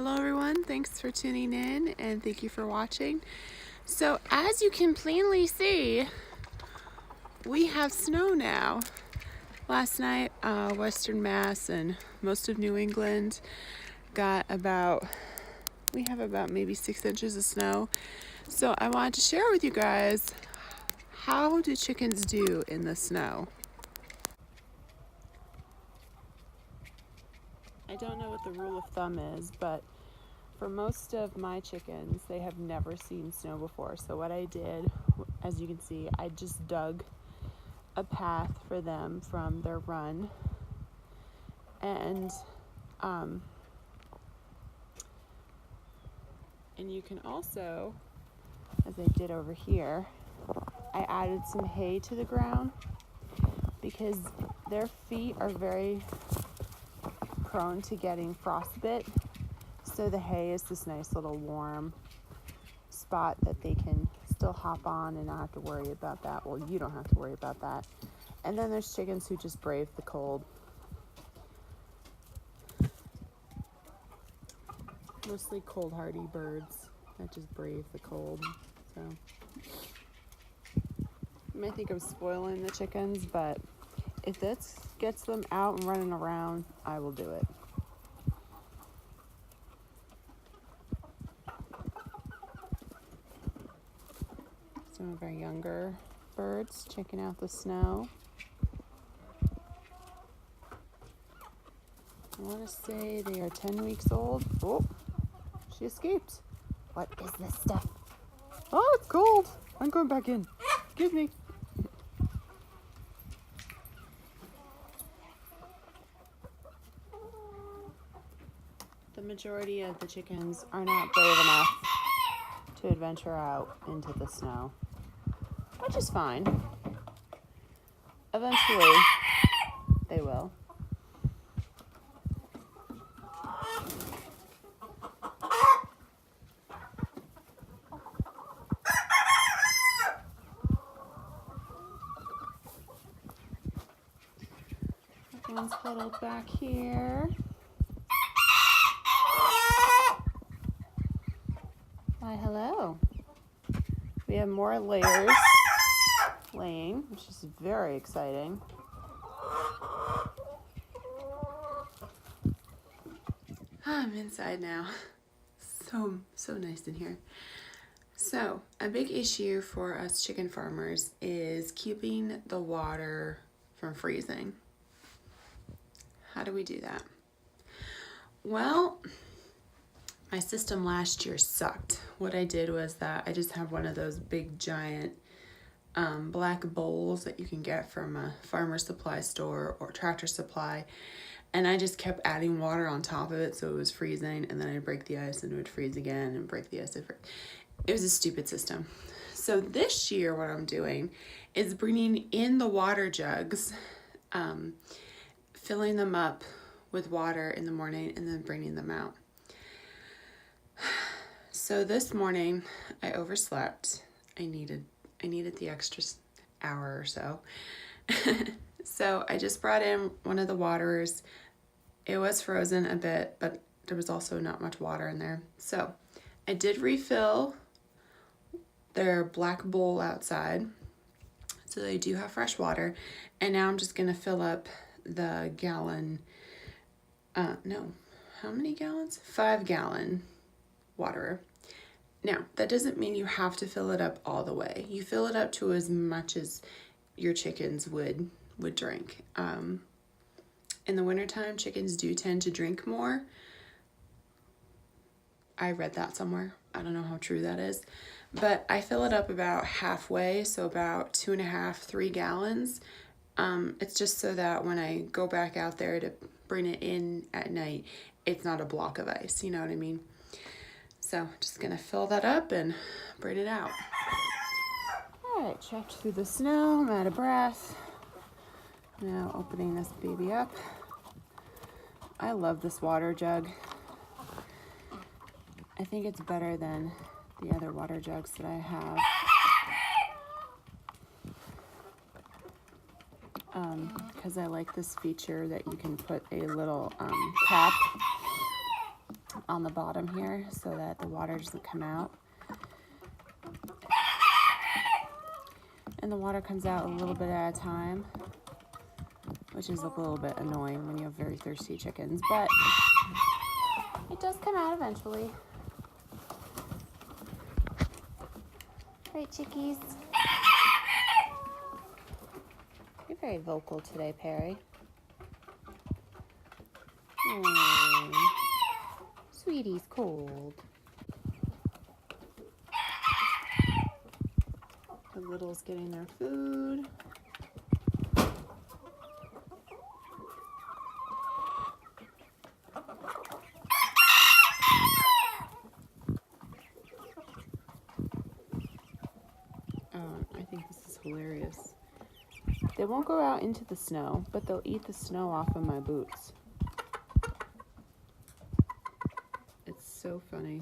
Hello everyone, thanks for tuning in and thank you for watching. So as you can plainly see, we have snow now. Last night, Western Mass and most of New England got we have about maybe 6 inches of snow. So I wanted to share with you guys, how do chickens do in the snow? I don't know what the rule of thumb is, but for most of my chickens, they have never seen snow before. So what I did, as you can see, I just dug a path for them from their run. And you can also, as I did over here, I added some hay to the ground because their feet are very prone to getting frostbite. So the hay is this nice little warm spot that they can still hop on and not have to worry about that. Well, you don't have to worry about that. And then there's chickens who just brave the cold. Mostly cold hardy birds that just brave the cold. So you might think I'm spoiling the chickens, but if this gets them out and running around, I will do it. Some of our younger birds checking out the snow. I want to say they are 10 weeks old. Oh, she escaped. What is this stuff? Oh, it's cold. I'm going back in. Excuse me. The majority of the chickens are not brave enough to adventure out into the snow, which is fine. Eventually, they will. Everyone's huddled back here. Why, hello. We have more layers laying, which is very exciting. I'm inside now. So nice in here. So a big issue for us chicken farmers is keeping the water from freezing. How do we do that? Well, my system last year sucked. What I did was that I just have one of those big giant black bowls that you can get from a farmer supply store or Tractor Supply, and I just kept adding water on top of it so it was freezing, and then I'd break the ice and it would freeze again and break the ice. It was a stupid system. So this year what I'm doing is bringing in the water jugs, filling them up with water in the morning and then bringing them out. So this morning I overslept. I needed the extra hour or so. So I just brought in one of the waterers. It was frozen a bit, but there was also not much water in there. So I did refill their black bowl outside, so they do have fresh water. And now I'm just gonna fill up the gallon, how many gallons? 5 gallon waterer. Now, that doesn't mean you have to fill it up all the way. You fill it up to as much as your chickens would drink. In the wintertime, chickens do tend to drink more. I read that somewhere. I don't know how true that is. But I fill it up about halfway, so about 2.5, 3 gallons. It's just so that when I go back out there to bring it in at night, it's not a block of ice, you know what I mean? So just gonna fill that up and bring it out. All right, checked through the snow, I'm out of breath. Now opening this baby up. I love this water jug. I think it's better than the other water jugs that I have. Because I like this feature that you can put a little cap on the bottom here so that the water doesn't come out. And the water comes out a little bit at a time, which is a little bit annoying when you have very thirsty chickens, but it does come out eventually. Right, chickies? You're very vocal today, Perry. Sweetie's cold. The little's getting their food. I think this is hilarious. They won't go out into the snow, but they'll eat the snow off of my boots. It's so funny.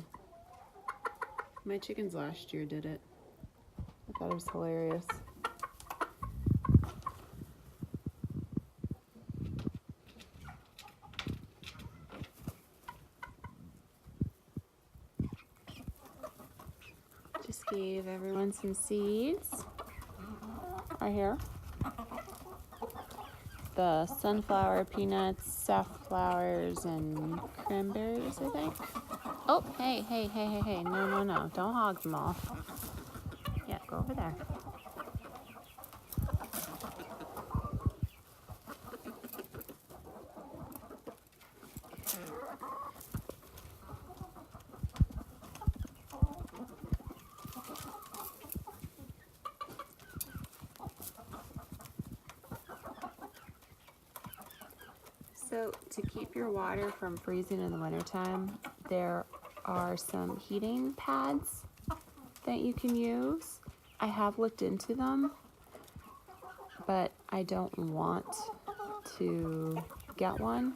My chickens last year did it. I thought it was hilarious. Just gave everyone some seeds. Right here. The sunflower, peanuts, safflowers, and cranberries, I think. Oh, hey. No. Don't hog them all. Yeah, go over there. So to keep your water from freezing in the wintertime, there are some heating pads that you can use. I have looked into them, but I don't want to get one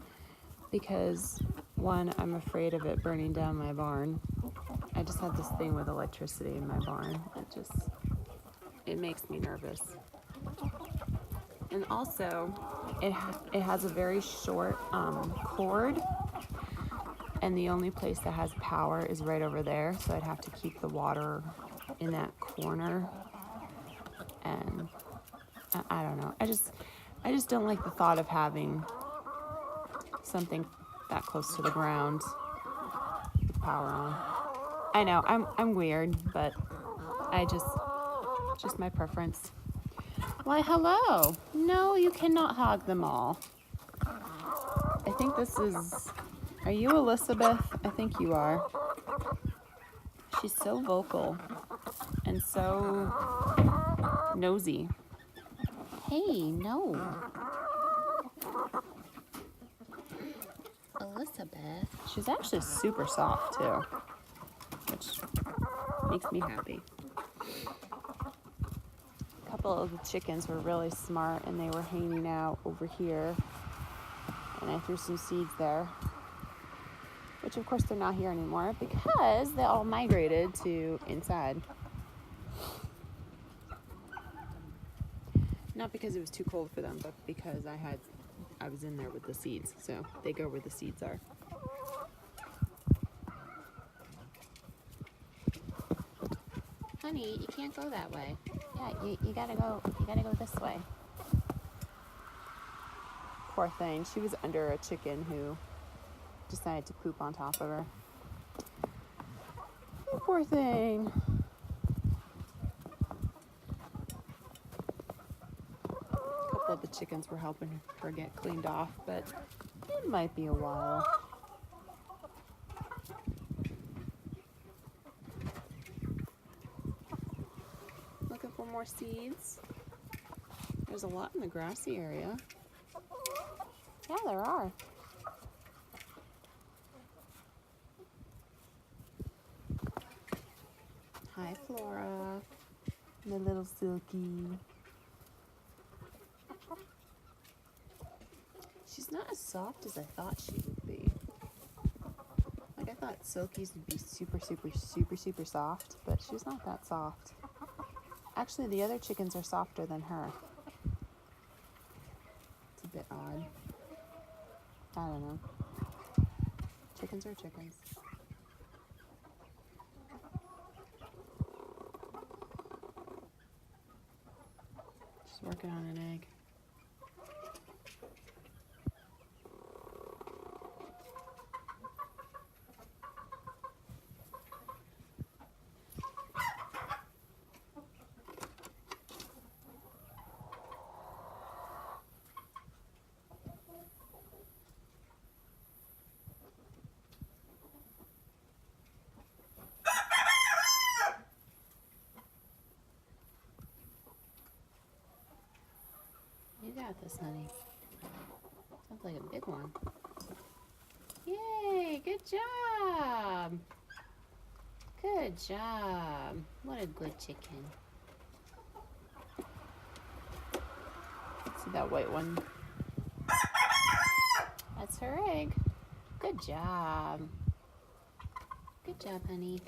because, one, I'm afraid of it burning down my barn. I just have this thing with electricity in my barn. It makes me nervous. And also, it has a very short cord, and the only place that has power is right over there, so I'd have to keep the water in that corner, and I don't know. I just don't like the thought of having something that close to the ground with power on. I know, I'm weird, but just my preference. Why, hello. No, you cannot hog them all. I think this is... Are you Elizabeth? I think you are. She's so vocal and so nosy. Hey, no. Elizabeth. She's actually super soft, too, which makes me happy. A couple of the chickens were really smart, and they were hanging out over here, and I threw some seeds there, which of course they're not here anymore because they all migrated to inside. Not because it was too cold for them, but because I was in there with the seeds, so they go where the seeds are. Honey, you can't go that way. Yeah, you gotta go this way. Poor thing. She was under a chicken who decided to poop on top of her. Oh, poor thing. A couple of the chickens were helping her get cleaned off, but it might be a while. Looking for more seeds. There's a lot in the grassy area. Yeah, there are. Hi, Flora. My little Silky. She's not as soft as I thought she would be. Like, I thought Silkies would be super, super, super, super soft, but she's not that soft. Actually, the other chickens are softer than her. It's a bit odd. I don't know. Chickens are chickens. Just working on an egg. You got this, honey. Sounds like a big one. Yay, good job. Good job. What a good chicken. See that white one? That's her egg. Good job. Good job, honey.